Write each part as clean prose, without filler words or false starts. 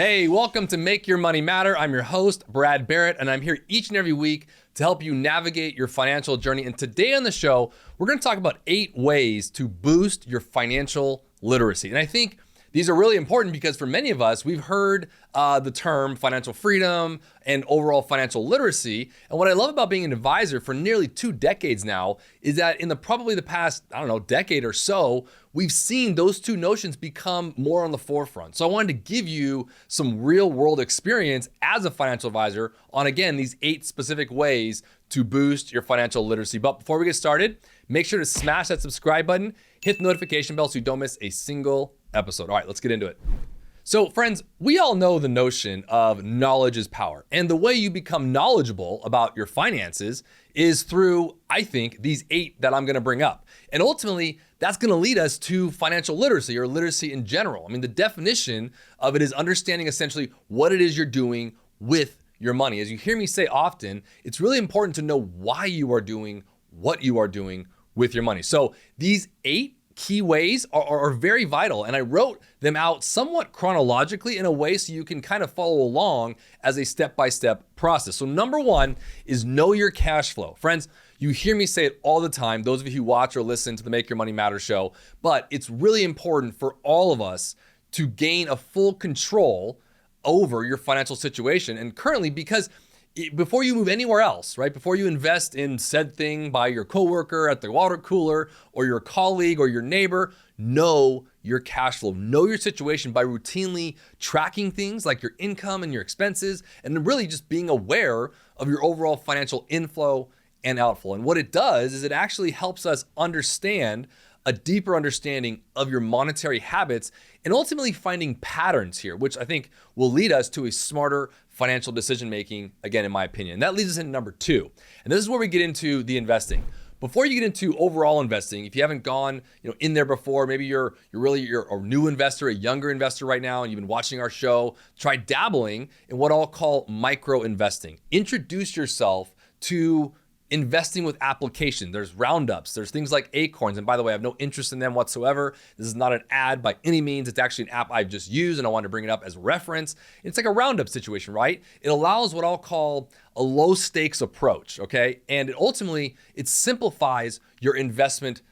Hey, welcome to Make Your Money Matter. I'm your host, Brad Barrett, and I'm here each and every week to help you navigate your financial journey. And today on the show, we're going to talk about 8 ways to boost your financial literacy. And I think these are really important because for many of us, we've heard the term financial freedom and overall financial literacy. And what I love about being an advisor for nearly 2 decades now is that in probably the past, decade or so, we've seen those 2 notions become more on the forefront. So I wanted to give you some real world experience as a financial advisor on, again, these 8 specific ways to boost your financial literacy. But before we get started, make sure to smash that subscribe button, hit the notification bell so you don't miss a single episode. All right, let's get into it. So friends, we all know the notion of knowledge is power. And the way you become knowledgeable about your finances is through, I think, these 8 that I'm gonna bring up. And ultimately, that's gonna lead us to financial literacy or literacy in general. I mean, the definition of it is understanding essentially what it is you're doing with your money. As you hear me say often, it's really important to know why you are doing what you are doing with your money. So these 8 key ways are very vital. And I wrote them out somewhat chronologically in a way so you can kind of follow along as a step-by-step process. So number 1 is know your cash flow. Friends, you hear me say it all the time, those of you who watch or listen to the Make Your Money Matter show, but it's really important for all of us to gain a full control over your financial situation. And currently, because before you move anywhere else, right? Before you invest in said thing by your coworker at the water cooler or your colleague or your neighbor, know your cash flow. Know your situation by routinely tracking things like your income and your expenses, and really just being aware of your overall financial inflow and outflow. And what it does is it actually helps us understand a deeper understanding of your monetary habits and ultimately finding patterns here, which I think will lead us to a smarter financial decision-making, again, in my opinion. That leads us into number 2. And this is where we get into the investing. Before you get into overall investing, if you haven't gone in there before, maybe you're a new investor, a younger investor right now, and you've been watching our show, try dabbling in what I'll call micro investing. Introduce yourself to investing with application. There's roundups, there's things like Acorns. And by the way, I have no interest in them whatsoever. This is not an ad by any means. It's actually an app I've just used and I want to bring it up as reference. It's like a roundup situation, right? It allows what I'll call a low stakes approach, okay? And it simplifies your investment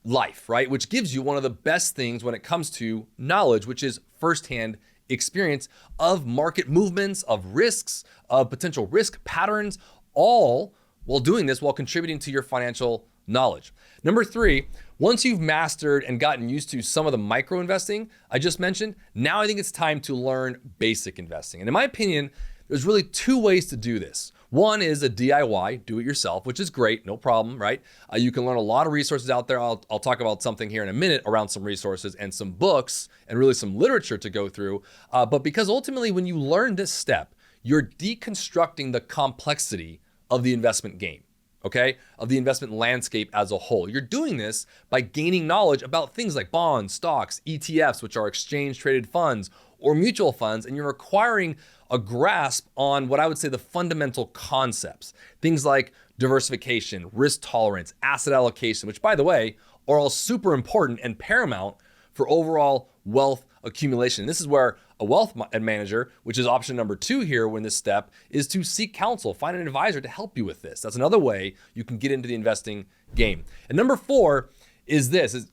life, right? Which gives you one of the best things when it comes to knowledge, which is firsthand experience of market movements, of risks, of potential risk patterns, all while doing this while contributing to your financial knowledge. Number 3, once you've mastered and gotten used to some of the micro investing I just mentioned, now I think it's time to learn basic investing. And in my opinion, there's really 2 ways to do this. One is a DIY, do it yourself, which is great, no problem, right? You can learn a lot of resources out there. I'll talk about something here in a minute around some resources and some books and really some literature to go through. But because ultimately when you learn this step, you're deconstructing the complexity of the investment game, okay? Of the investment landscape as a whole. You're doing this by gaining knowledge about things like bonds, stocks, ETFs, which are exchange traded funds, or mutual funds, and you're acquiring a grasp on what I would say the fundamental concepts. Things like diversification, risk tolerance, asset allocation, which by the way, are all super important and paramount for overall wealth accumulation. This is where a wealth manager, which is option number 2 here when this step, is to seek counsel, find an advisor to help you with this. That's another way you can get into the investing game. And number 4 is this,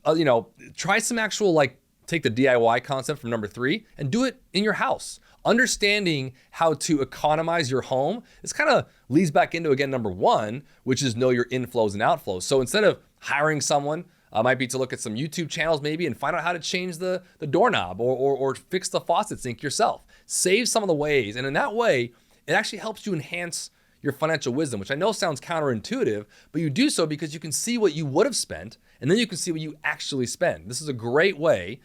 try some actual, take the DIY concept from number 3 and do it in your house. Understanding how to economize your home, this kind of leads back into, again, number 1, which is know your inflows and outflows. So instead of hiring someone, might be to look at some YouTube channels maybe and find out how to change the doorknob or fix the faucet sink yourself. Save some of the ways. And in that way, it actually helps you enhance your financial wisdom, which I know sounds counterintuitive, but you do so because you can see what you would have spent and then you can see what you actually spend. This is a great way,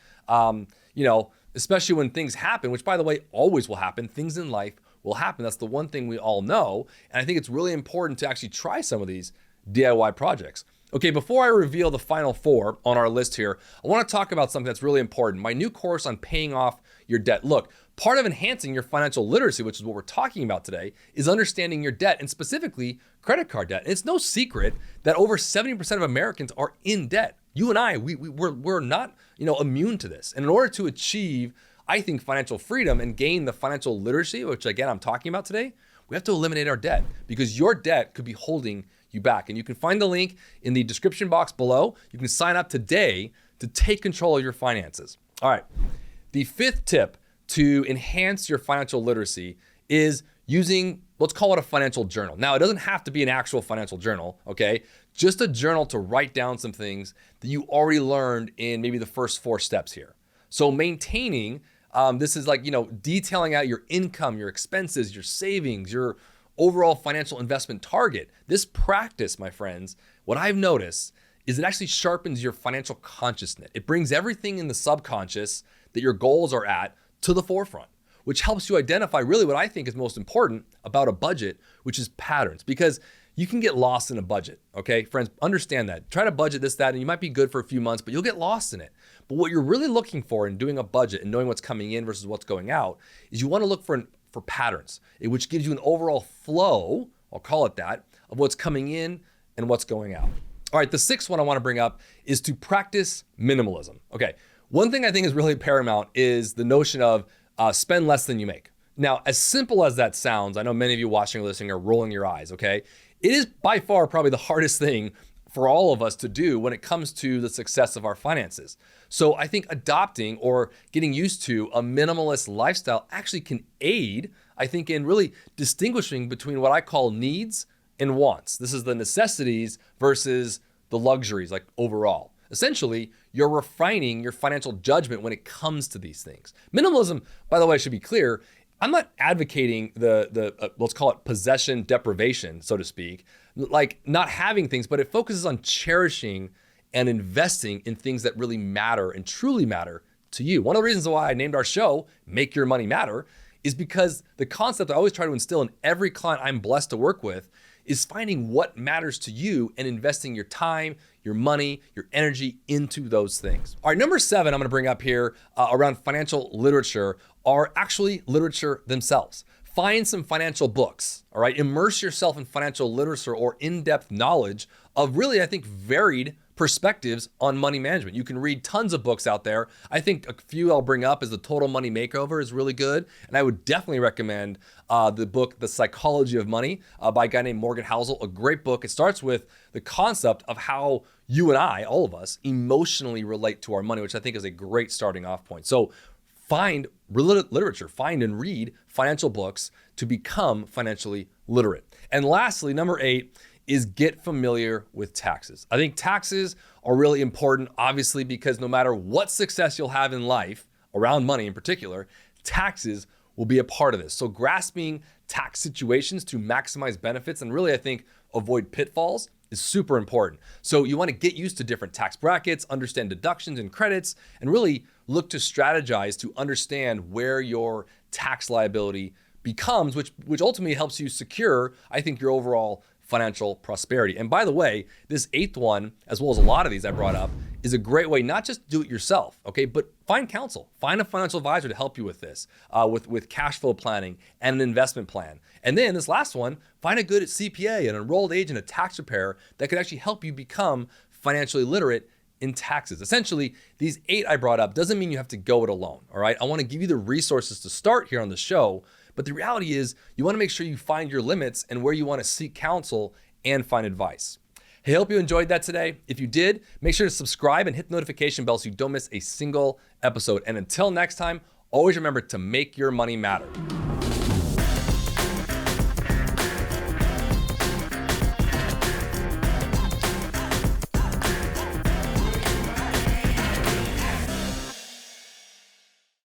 especially when things happen, which by the way, always will happen. Things in life will happen. That's the one thing we all know. And I think it's really important to actually try some of these DIY projects. Okay, before I reveal the final 4 on our list here, I want to talk about something that's really important. My new course on paying off your debt. Look, part of enhancing your financial literacy, which is what we're talking about today, is understanding your debt and specifically credit card debt. And it's no secret that over 70% of Americans are in debt. You and I, we're not immune to this. And in order to achieve I think financial freedom and gain the financial literacy, which again, I'm talking about today, we have to eliminate our debt because your debt could be holding you back. And you can find the link in the description box below. You can sign up today to take control of your finances. All right. The fifth tip to enhance your financial literacy is using, let's call it a financial journal. Now, it doesn't have to be an actual financial journal, okay? Just a journal to write down some things that you already learned in maybe the first 4 steps here. So maintaining, this is like, detailing out your income, your expenses, your savings, your overall financial investment target. This practice, my friends, what I've noticed is it actually sharpens your financial consciousness. It brings everything in the subconscious that your goals are at to the forefront, which helps you identify really what I think is most important about a budget, which is patterns, because you can get lost in a budget, okay? Friends, understand that. Try to budget this, that, and you might be good for a few months, but you'll get lost in it. But what you're really looking for in doing a budget and knowing what's coming in versus what's going out is you want to look for patterns, which gives you an overall flow, I'll call it that, of what's coming in and what's going out. All right, the sixth one I want to bring up is to practice minimalism. Okay, one thing I think is really paramount is the notion of spend less than you make. Now, as simple as that sounds, I know many of you watching or listening are rolling your eyes, okay? It is by far probably the hardest thing for all of us to do when it comes to the success of our finances. So I think adopting or getting used to a minimalist lifestyle actually can aid, I think, in really distinguishing between what I call needs and wants. This is the necessities versus the luxuries, like overall. Essentially, you're refining your financial judgment when it comes to these things. Minimalism, by the way, should be clear. I'm not advocating the let's call it possession deprivation, so to speak, like not having things, but it focuses on cherishing and investing in things that really matter and truly matter to you. One of the reasons why I named our show Make Your Money Matter is because the concept I always try to instill in every client I'm blessed to work with is finding what matters to you and investing your time, your money, your energy into those things. All right, number 7 I'm gonna bring up here around financial literature are actually literature themselves. Find some financial books, all right? Immerse yourself in financial literature or in-depth knowledge of really, I think, varied perspectives on money management. You can read tons of books out there. I think a few I'll bring up is The Total Money Makeover is really good. And I would definitely recommend the book, The Psychology of Money by a guy named Morgan Housel, a great book. It starts with the concept of how you and I, all of us, emotionally relate to our money, which I think is a great starting off point. So find literature, find and read financial books to become financially literate. And lastly, number 8, is get familiar with taxes. I think taxes are really important, obviously, because no matter what success you'll have in life, around money in particular, taxes will be a part of this. So grasping tax situations to maximize benefits and really, I think, avoid pitfalls is super important. So you want to get used to different tax brackets, understand deductions and credits, and really look to strategize to understand where your tax liability becomes, which ultimately helps you secure, I think, your overall financial prosperity. And by the way, this 8th one, as well as a lot of these I brought up, is a great way, not just to do it yourself, okay, but find counsel, find a financial advisor to help you with this, with cash flow planning and an investment plan. And then this last one, find a good CPA, an enrolled agent, a tax preparer that could actually help you become financially literate in taxes. Essentially, these 8 I brought up doesn't mean you have to go it alone, all right? I wanna give you the resources to start here on the show, but the reality is you wanna make sure you find your limits and where you wanna seek counsel and find advice. Hey, hope you enjoyed that today. If you did, make sure to subscribe and hit the notification bell so you don't miss a single episode. And until next time, always remember to make your money matter.